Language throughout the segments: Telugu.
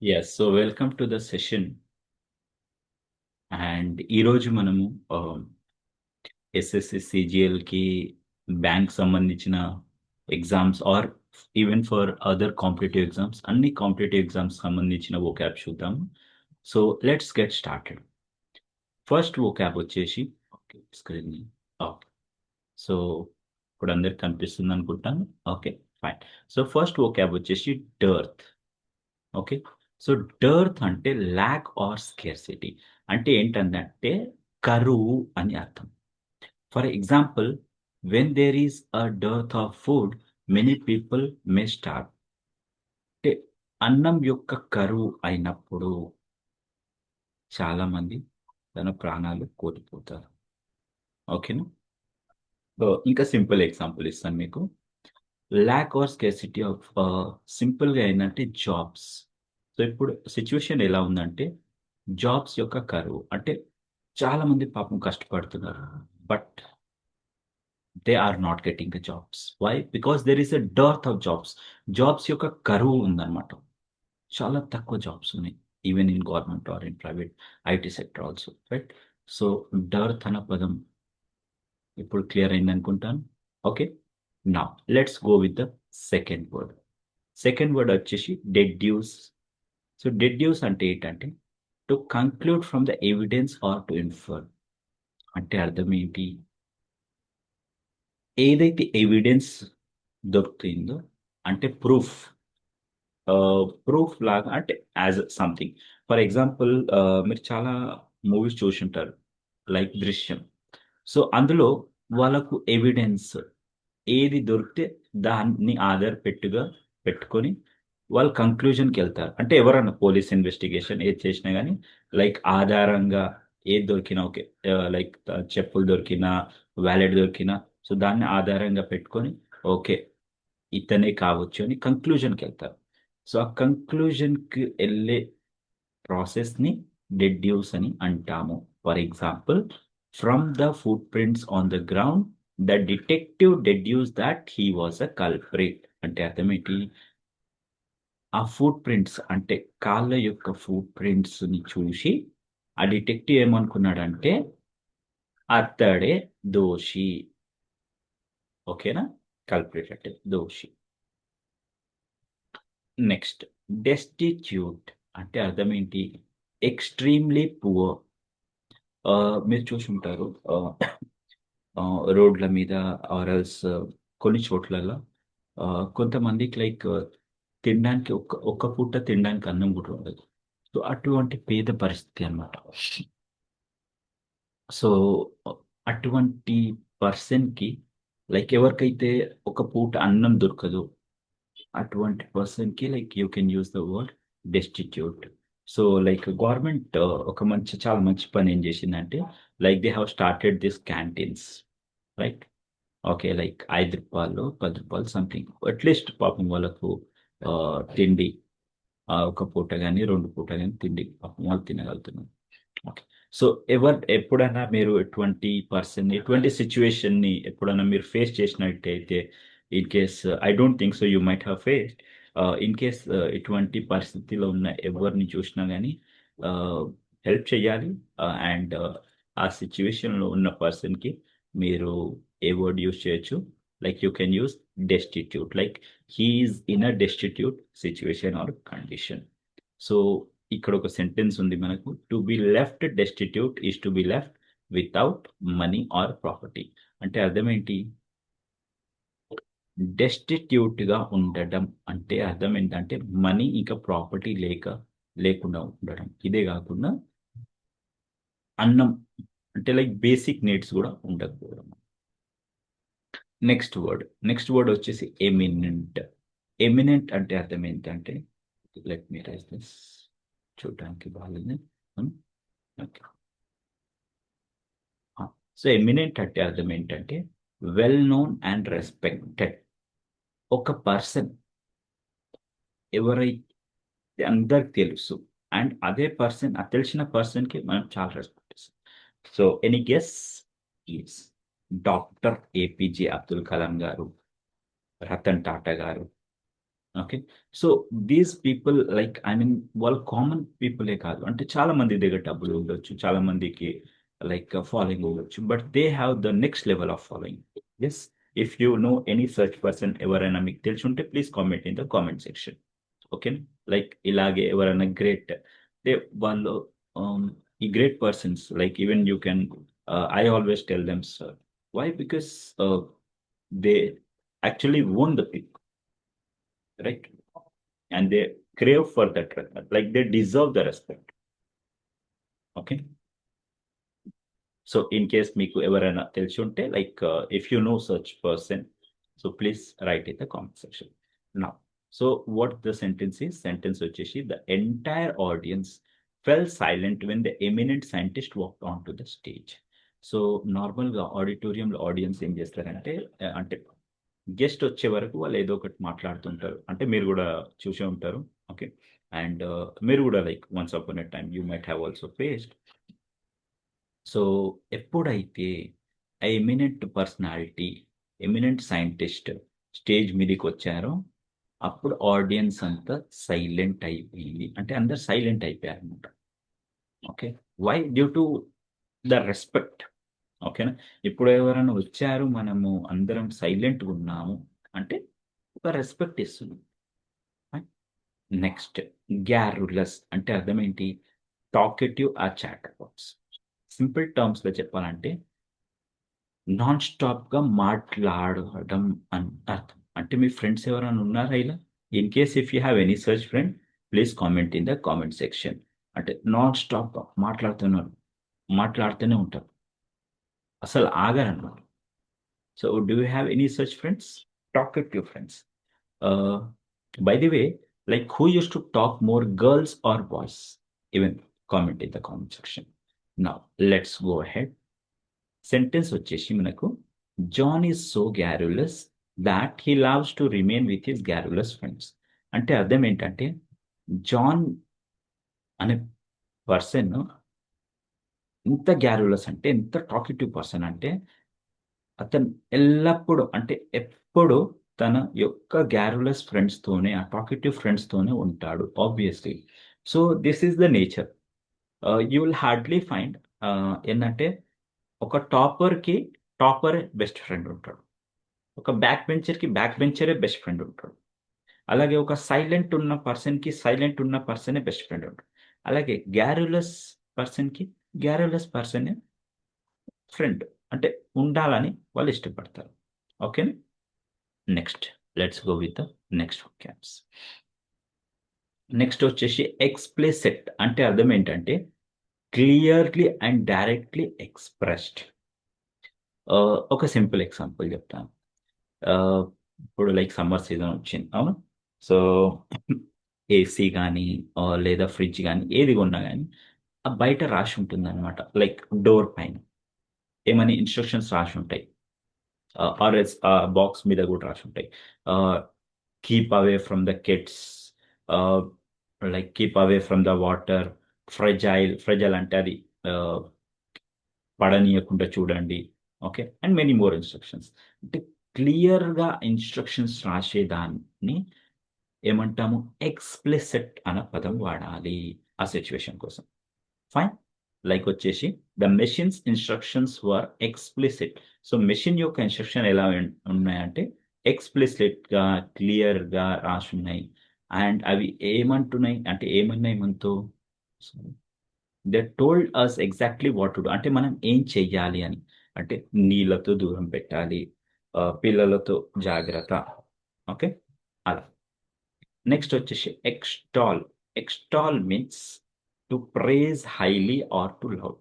Yes, so welcome to the session. And ఈరోజు మనము ఎస్ఎస్సి సిజిఎల్కి బ్యాంక్ సంబంధించిన exams or even for other competitive exams అన్ని కాంపిటేటివ్ ఎగ్జామ్స్ సంబంధించిన వోకాబ్ చూద్దాం. So let's get started. First vocab వచ్చేసి ఓకే స్క్రీన్ ఓకే. సో ఇప్పుడు అందరికి కనిపిస్తుంది అనుకుంటాను. Okay fine. So first vocab వచ్చేసి డర్త్. ఓకే. సో డర్త్ అంటే ల్యాక్ ఆర్ స్కేర్సిటీ. అంటే ఏంటంటే కరువు అని అర్థం. For example, when there is a dearth of food many people may starve. అంటే అన్నం యొక్క కరువు అయినప్పుడు చాలా మంది తన ప్రాణాలు కోల్పోతారు. ఓకేనా? సో ఇంకా సింపుల్ ఎగ్జాంపుల్ ఇస్తాను మీకు. ల్యాక్ ఆర్ స్కేర్సిటీ ఆఫ్ సింపుల్‌గా ఏందంటే జాబ్స్. సో, ఇప్పుడు సిట్యుయేషన్ ఎలా ఉందంటే, జాబ్స్ యొక్క కరువు. అంటే చాలా మంది పాపం కష్టపడుతున్నారు. But they are not getting the jobs. Why? Because there is a dearth of jobs. Jobs యొక్క కరువు ఉందన్నమాట. చాలా తక్కువ జాబ్స్ ఉన్నాయి. Even in government or in private IT sector also. Right? So, dearth అన్న పదం ఇప్పుడు క్లియర్ అయిందనుకుంటాను. Okay. Now let's go with the second word. Second word వచ్చేసి డెడ్యూస్. సో డెడ్యూస్ అంటే ఏంటంటే to conclude from the evidence or to infer. అంటే అర్థం ఏంటి? ఏదైతే ఎవిడెన్స్ దొరుకుతుందో అంటే ప్రూఫ్, ప్రూఫ్ లాగా అంటే యాజ్ సంథింగ్. ఫర్ ఎగ్జాంపుల్, మీరు చాలా మూవీస్ చూసుంటారు లైక్ దృశ్యం. సో అందులో వాళ్ళకు ఎవిడెన్స్ ఏది దొరికితే దాన్ని పెట్టుకొని వాళ్ళు కంక్లూజన్‌కి ఎళ్తారు. అంటే ఎవరన్నా పోలీస్ ఇన్వెస్టిగేషన్ ఏది చేసినా గాని లైక్ ఆధారంగా ఏది దొరికినా ఓకే. లైక్ చెప్పులు దొరికినా, వాలెట్ దొరికినా సో దాన్ని ఆధారంగా పెట్టుకొని ఓకే. ఇతనే కావచ్చు అని కంక్లూజన్‌కెళ్తారు. సో ఆ కంక్లూజన్‌కి ఎళ్ళే ప్రాసెస్‌ని డెడ్యూస్ అని అంటాము. For example, from the foot prints on the ground the detective deduce that he was a culprit. అంటే అర్థమేంటి? ఆ ఫుట్ ప్రింట్స్ అంటే కాళ్ళ యొక్క ఫుట్ ప్రింట్స్‌ని చూసి ఆ డిటెక్టివ్ ఏమనుకున్నాడంటే అతడే దోషి. ఓకేనా? కల్ప్రిట్ అంటే దోషి. నెక్స్ట్ డెస్టిట్యూట్ అంటే అర్థమేంటి? Extremely poor. మీరు చూసుంటారు. రోడ్ల మీద ఆర్ ఎల్స్ కొన్ని చోట్లలో కొంతమందికి లైక్ తినడానికి ఒక్క పూట తినడానికి అన్నం కూడా ఉండదు. సో, అటువంటి పేద పరిస్థితి అన్నమాట. సో, అటువంటి పర్సన్‌కి లైక్ ఎవరికైతే ఒక పూట అన్నం దొరకదో అటువంటి పర్సన్‌కి like you can use the word destitute. So, like government ఒక చాలా మంచి పని ఏం చేసిందంటే like they have started this canteens. Right? Okay. Like రూ. 5, రూ. 10 సంథింగ్. అట్‌లీస్ట్ పాపం వాళ్ళకు తిండి ఒక పూట గాని, 2 పూట గాని తిండి పాపం వాళ్ళు తినగలుగుతున్నారు. ఓకే. సో, ఎప్పుడైనా మీరు ఎటువంటి సిట్యుయేషన్‌ని ఎప్పుడైనా మీరు ఫేస్ చేసినట్టయితే in case I don't think so you might have faced. In case ఇటువంటి పరిస్థితిలో ఉన్న ఎవరిని చూసినా గాని ఆహ్, హెల్ప్ చేయాలి. అండ్ ఆ సిట్యుయేషన్‌లో ఉన్న పర్సన్‌కి మీరు ఏ వర్డ్ యూజ్ చేయొచ్చు? Like you can use destitute. Like he is in a destitute situation or condition. So, ఇక్కడ ఒక సెంటెన్స్ ఉంది మనకు. To be left destitute is to be left without money or property. అంటే అర్థమేంటి? డెస్టిట్యూట్‌గా ఉండడం అంటే అర్థం ఏంటంటే మనీ ఇంకా ప్రాపర్టీ లేకుండా ఉండడం. ఇదే గాకుండా అన్నం అంటే లైక్ బేసిక్ నీడ్స్ గూడా ఉండకపోవడం. నెక్స్ట్ వర్డ్ వచ్చేసి ఎమినెంట్. ఎమినెంట్ అంటే అర్థం ఏంటంటే లెట్ మీ రైజ్ దిస్. చూడడానికి బాలేదు. హ్మ్. ఓకే. ఆ! సో, ఎమినెంట్ అంటే అర్థం ఏంటంటే వెల్ నోన్ అండ్ రెస్పెక్టెడ్. ఒక పర్సన్ ఎవరైతే అందరికి తెలుసు. అండ్ అదే పర్సన్ ఆ తెలిసిన పర్సన్‌కి మనం చాలా రెస్పెక్ట్ ఇస్తాం. So, any guess? Yes. Doctor APJ Abdul Kalam garu, Ratan Tata garu, okay. So, these people like I mean వాళ్ళు కామన్ పీపులే కాదు. అంటే చాలా మంది దగ్గర డబ్బులు ఉండొచ్చు. చాలా మందికి లైక్ ఫాలోయింగ్ ఉండొచ్చు. But they have the next level of following. Yes. If you know any such person ఎవరైనా మీకు తెలిసుంటే please comment in the comment section. Okay. Like ఇలాగే ఎవరైనా గ్రేట్ దే వాళ్ళు ఈ great persons like even you can I always tell them sir. Why? Because they actually own the people, right? And they crave for that respect, like they deserve the respect. Okay. So in case మీకు ఎవరైనా తెలిసి ఉంటే like if you know such person, so please write in the comment section. Now, so what the sentence is? Sentence వచ్చేసి the entire audience fell silent when the eminent scientist walked onto the stage. So నార్మల్గా ఆడిటోరియంలో ఆడియన్స్ ఏం చేస్తారంటే అంటే గెస్ట్ వచ్చే వరకు వాళ్ళు ఏదో ఒకటి మాట్లాడుతుంటారు. అంటే మీరు కూడా చూసే ఉంటారు. ఓకే. అండ్ మీరు కూడా like once upon a time you might have also faced. So ఎప్పుడైతే ఆ eminent personality, eminent scientist stage మీదకి వచ్చారో అప్పుడు ఆడియన్స్ అంతా సైలెంట్ అయిపోయింది. అంటే అందరు సైలెంట్ అయిపోయారనమాట. Okay. Why? Due to the respect. ఓకేనా? ఇప్పుడు ఎవరైనా వచ్చారు, మనము అందరం సైలెంట్‌గా ఉన్నాము అంటే ఒక రెస్పెక్ట్ ఇస్తున్నాం. నెక్స్ట్ గ్యారులస్ అంటే అర్థం ఏంటి? Talkative or chatterbox. Simple టర్మ్స్‌లో చెప్పాలంటే నాన్ స్టాప్‌గా మాట్లాడడం అని అర్థం. అంటే మీ ఫ్రెండ్స్ ఎవరైనా ఉన్నారా ఇలా? In case if you have any such friend please comment in the comment section. అంటే నాన్ స్టాప్‌గా మాట్లాడుతున్నారు. మాట్లాడుతూనే ఉంటారు. అసలు ఆగరనమాట. So do you have any such friends? Talkative friends. Uh, by the way, like who used to talk more, girls or boys? Even comment in the comment section. Now, let's go ahead. Sentence వచ్చేసి మనకు John is so garrulous that he loves to remain with his garrulous friends. అంటే అర్థం ఏంటంటే జాన్ అనే పర్సన్ ఎంత గ్యారులస్ అంటే ఎంత టాకిటివ్ పర్సన్ అంటే అతను ఎల్లప్పుడూ అంటే ఎప్పుడు తన యొక్క గ్యారులస్ ఫ్రెండ్స్‌తోనే, ఆ టాకెటివ్ ఫ్రెండ్స్‌తోనే ఉంటాడు obviously. So, this is the nature. You will hardly find ఏందంటే ఒక టాపర్‌కి టాపరే బెస్ట్ ఫ్రెండ్ ఉంటాడు. ఒక బ్యాక్ బెంచర్‌కి బ్యాక్ బెంచరే బెస్ట్ ఫ్రెండ్ ఉంటాడు. అలాగే ఒక సైలెంట్ ఉన్న పర్సన్‌కి సైలెంట్ ఉన్న పర్సనే బెస్ట్ ఫ్రెండ్ ఉంటాడు. అలాగే గ్యారులస్ పర్సన్‌కి గ్యారులస్ పర్సనే ఫ్రెండ్. అంటే ఉండాలని వాళ్ళు ఇష్టపడతారు. ఓకేనా? Next let's go with the next caps. Next వచ్చేసి ఎక్స్‌ప్లిసిట్ అంటే అర్థం ఏంటంటే క్లియర్‌లీ అండ్ డైరెక్ట్‌లీ ఎక్స్‌ప్రెస్డ్. ఒక సింపుల్ ఎగ్జాంపుల్ చెప్తాను. ఆహ్, ఇప్పుడు లైక్ సమ్మర్ సీజన్ వచ్చింది. అవునా? సో, ఏసీ గానీ లేదా ఫ్రిడ్జ్ గానీ ఏది కొన్నా గానీ బయట రాసి ఉంటుందనమాట. లైక్ డోర్ పైన ఏమని ఇన్‌స్ట్రక్షన్స్ రాసుంటాయి. ఆర్ఎల్స్ బాక్స్ మీద కూడా రాసుంటాయి. Ah, keep away from the kids, ah, like keep away from the water, fragile అంటే అది ఆహ్, పడనీయకుండా చూడండి. Okay. And many more instructions. అంటే క్లియర్‌గా ఇన్‌స్ట్రక్షన్స్ రాసేదాన్ని ఏమంటాము? ఎక్స్‌ప్లిసిట్ అన్న పదం వాడాలి ఆ సిట్యుయేషన్ కోసం. ఫైన్. లైక్ వచ్చేసి the machines instructions were explicit. So, machine యొక్క ఇన్‌స్ట్రక్షన్ ఎలా ఉన్నాయంటే ఎక్స్‌ప్లిసిట్‌గా, క్లియర్‌గా రాసున్నాయి. అండ్ అవి ఏమంటున్నాయి అంటే ఏమన్నాయి మనతో? So, they told us exactly what to do. అంటే మనం ఏం చెయ్యాలి అని. అంటే నీళ్ళతో దూరం పెట్టాలి. పిల్లలతో జాగ్రత్త. ఓకే. అలా. నెక్స్ట్ వచ్చేసి extol. Extol means to praise highly or to love.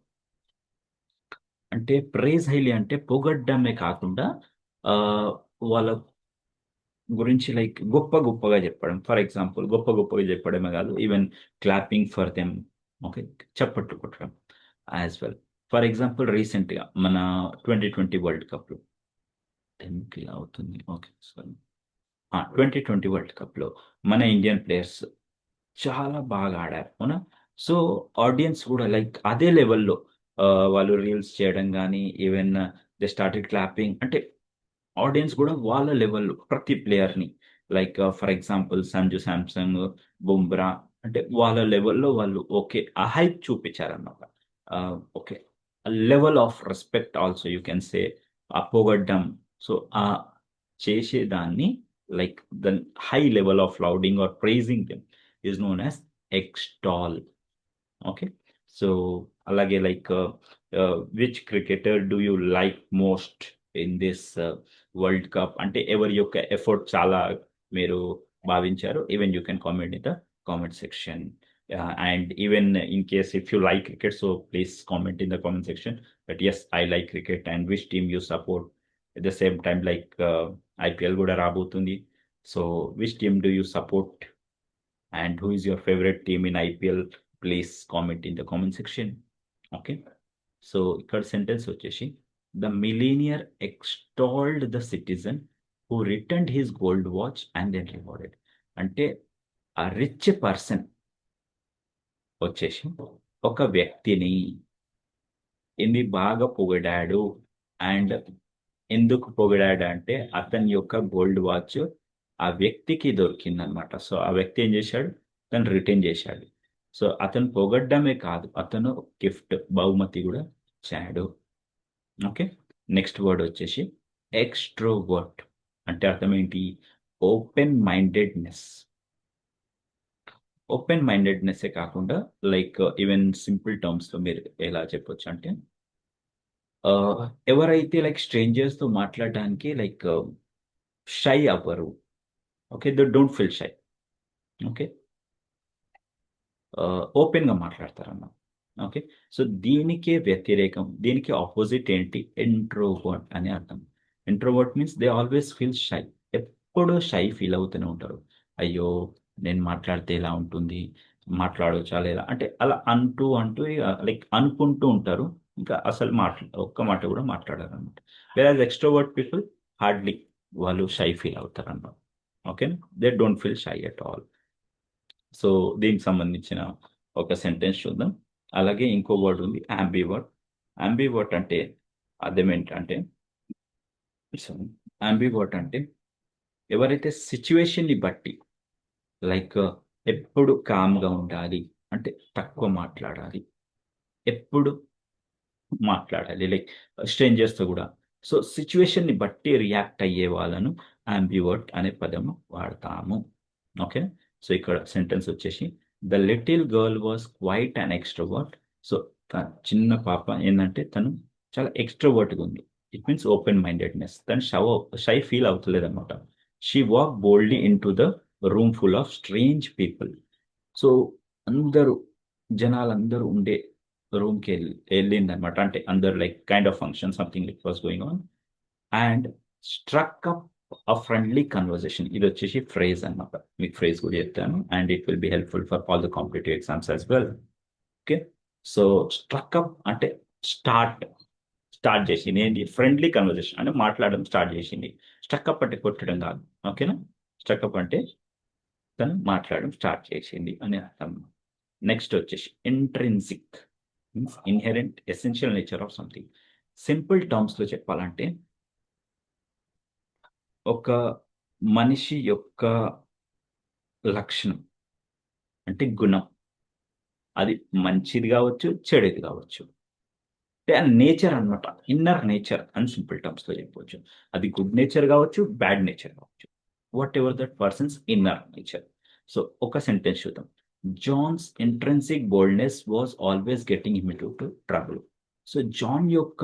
అంటే ప్రైజ్ హైలీ అంటే పొగడ్డమే కాకుండా ఆహ్, వాళ్ళ గురించి లైక్ గొప్పగా చెప్పడం. ఫర్ ఎగ్జాంపుల్ గొప్పగా చెప్పడమే కాదు. Even clapping for them. Okay. చప్పట్లు కొట్టడం యాస్ వెల్. ఫర్ ఎగ్జాంపుల్ రీసెంట్‌గా మన 2020 వరల్డ్ కప్‌లో 10కి ఇలా అవుతుంది. ఓకే. సారీ. 2020 వరల్డ్ కప్‌లో మన ఇండియన్ ప్లేయర్స్ చాలా బాగా ఆడారు. అవునా? సో, ఆడియన్స్ గూడా లైక్ అదే లెవెల్‌లో వాళ్ళు రీల్స్ చేయడం గానీ, ఈవెన్ దే స్టార్టెడ్ క్లాపింగ్ అంటే ఆడియన్స్ గూడా వాళ్ళ లెవెల్‌లో ప్రతి ప్లేయర్‌ని like for example Sanju Samson, Bumrah, అంటే వాళ్ళ లెవెల్‌లో వాళ్ళు ఓకే. ఆ హైప్ చూపించారన్నమాట. Okay. Level of respect also you can say. ఆ పొగడ్డం. సో, చేసేదాన్ని like the high level of lauding or praising them is known as extol. Okay. So, అలాగే like which cricketer do you like most in this world cup? అంటే ఎవరి యొక్క ఎఫర్ట్ చాలా మీరు భావించారు? Even you can comment in the comment section. And even in case if you like cricket, so please comment in the comment section but as I like cricket and which team you support. At the same time like IPL కూడా రాబోతుంది. So which team do you support and who is your favorite team in IPL? Please comment in the comment section. Okay. So ఇక్కడ సెంటెన్స్ వచ్చేసి the millionaire extolled the citizen who returned his gold watch and then rewarded. అంటే ఆ రిచ్ పర్సన్ వచ్చేసి ఒక వ్యక్తిని ఇది బాగా పొగిడాడు. అండ్ ఎందుకు పొగిడాడు అంటే అతని యొక్క గోల్డ్ వాచ్ ఆ వ్యక్తికి దొరికిందనమాట. సో ఆ వ్యక్తి ఏం చేశాడు? తను రిటర్న్ చేశాడు. సో అతను పొగడ్డమే కాదు, అతను గిఫ్ట్ బహుమతి కూడా ఇచ్చాడు. ఓకే. నెక్స్ట్ వర్డ్ వచ్చేసి ఎక్స్ట్రోవర్ట్. అంటే అర్థం ఏంటి? Open mindedness. ఓపెన్ మైండెడ్నెస్సే కాకుండా లైక్ ఈవెన్ సింపుల్ టర్మ్స్లో మీరు ఎలా చెప్పొచ్చు అంటే ఎవరైతే లైక్ స్ట్రేంజర్స్తో మాట్లాడడానికి లైక్ షై అవ్వరు. Okay. They don't feel shy. Okay. ఓపెన్‌గా మాట్లాడతారన్న. ఓకే. సో, దీనికే వ్యతిరేకం, దీనికి అపోజిట్ ఏంటి? ఇంట్రోవర్ట్ అని అర్థం. Introvert means they always feel shy. ఎప్పుడూ షై ఫీల్ అవుతూనే ఉంటారు. అయ్యో! నేను మాట్లాడితే ఎలా ఉంటుంది? మాట్లాడొచ్చా లేదా? అంటే అలా అంటూ ఇగ లైక్ అనుకుంటూ ఉంటారు. ఇంకా అసలు ఒక్క మాట కూడా మాట్లాడరనమాట. వేరాజ్ ఎక్స్‌ట్రోవర్ట్ పీపుల్ హార్డ్‌లీ వాళ్ళు షై ఫీల్ అవుతారన్నమాట. ఓకేనా? They don't feel shy at all. So, దీనికి సంబంధించిన ఒక సెంటెన్స్ చూద్దాం. అలాగే ఇంకో వర్డ్ ఉంది యాంబివర్ట్. యాంబివర్ట్ అంటే అర్థం ఏంటంటే యాంబివర్ట్ అంటే ఎవరైతే సిట్యుయేషన్‌ని బట్టి లైక్ ఎప్పుడు కామ్‌గా ఉండాలి. అంటే తక్కువ మాట్లాడాలి. ఎప్పుడు మాట్లాడాలి. లైక్ స్ట్రేంజర్స్‌తో గూడా. సో, సిట్యుయేషన్‌ని బట్టి రియాక్ట్ అయ్యే వాళ్ళను యాంబివర్ట్ అనే పదము వాడతాము. ఓకే. సో, ఇక్కడ సెంటెన్స్ వచ్చేసి the little girl was quite an extrovert. So, చిన్న పాప ఏందంటే తను చాలా ఎక్స్‌ట్రోవర్ట్‌గా ఉంది. ఇట్ మీన్స్ ఓపెన్ మైండెడ్‌నెస్. తను షై ఫీల్ అవుతలేదన్నమాట. She walk boldly into the room full of strange people. So, అందరూ జనాలందరూ ఉండే ఎళ్ళిందనమాట. అంటే అందరూ like kind of function something it was going on. And struck up friendly conversation. ఇదొచ్చేసి ఫ్రేజ్ అన్నమాట. మీకు ఫ్రేజ్ కూడా చెప్తాను. And it will be helpful for all the competitive exams as well. Okay. So, struck up అంటే స్టార్ట్, స్టార్ట్ చేసింది. ఏంటి? ఫ్రెండ్లీ కన్వర్జేషన్ అంటే మాట్లాడడం స్టార్ట్ చేసింది. స్ట్రక్ అప్ అంటే కొట్టడం కాదు. ఓకేనా? స్ట్రక్ అప్ అంటే తను మాట్లాడడం స్టార్ట్ చేసింది అని అర్థం. నెక్స్ట్ వచ్చేసి intrinsic means inherent essential nature of something. Simple టర్మ్స్‌లో చెప్పాలంటే ఒక మనిషి యొక్క లక్షణం అంటే గుణం. అది మంచిది గావచ్చు, చెడుది గావచ్చు. అంటే ఆ నేచర్ అన్నమాట. ఇన్నర్ నేచర్ అని సింపుల్ టర్మ్స్‌లో చెప్పొచ్చు. అది గుడ్ నేచర్ గావచ్చు, బ్యాడ్ నేచర్ గావచ్చు. Whatever that persons inner nature. So, ఒక సెంటెన్స్ చూద్దాం. John's intrinsic boldness was always getting him into trouble. So, John యొక్క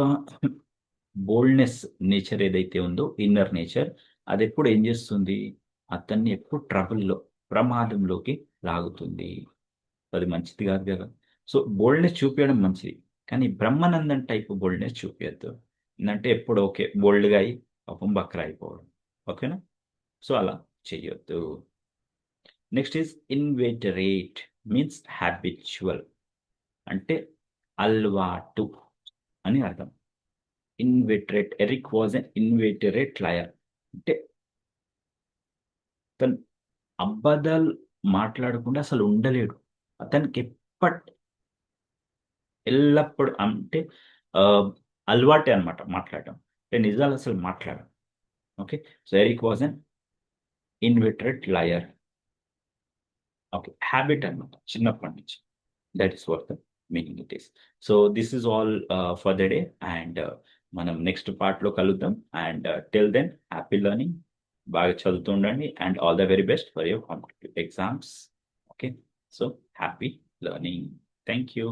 బోల్డ్‌నెస్ నేచర్ ఏదైతే ఉందో ఇన్నర్ నేచర్ అదెప్పుడు ఏం చేస్తుంది? అతన్ని ఎప్పుడు ట్రబుల్‌లో, ప్రమాదంలోకి లాగుతుంది. అది మంచిది కాదు గదా! సో, బోల్డ్‌నెస్ చూపియడం మంచిది. కానీ బ్రహ్మానందం టైప్ బోల్డ్‌నెస్ చూపియొద్దు. ఏందంటే ఎప్పుడు ఓకే. బోల్డ్‌గా అయ్యి పాపం బకరా అయిపోవడం. ఓకేనా? సో, అలా చెయ్యొద్దు. Next is inveterate means habitual. అంటే అలవాటు అని అర్థం. Inveterate. Eric was an inveterate liar. అంటే తను అబద్ధాలు మాట్లాడకుండా అసలు ఉండలేడు. అతనికి ఎల్లప్పుడు అంటే ఆహ్, అలవాటే అన్నమాట మాట్లాడడం. అంటే నిజాలు అసలు మాట్లాడడు. Okay. So, Eric was an inveterate liar. Okay. Habit అన్నమాట చిన్నప్పటి నుంచి. That is what the meaning it is. So this is all for the day and మనం నెక్స్ట్ పార్ట్‌లో కలుద్దాం. And till then happy learning. బాగా చదువుతూ ఉండండి and all the very best for your competitive exams. Okay. So happy learning. Thank you.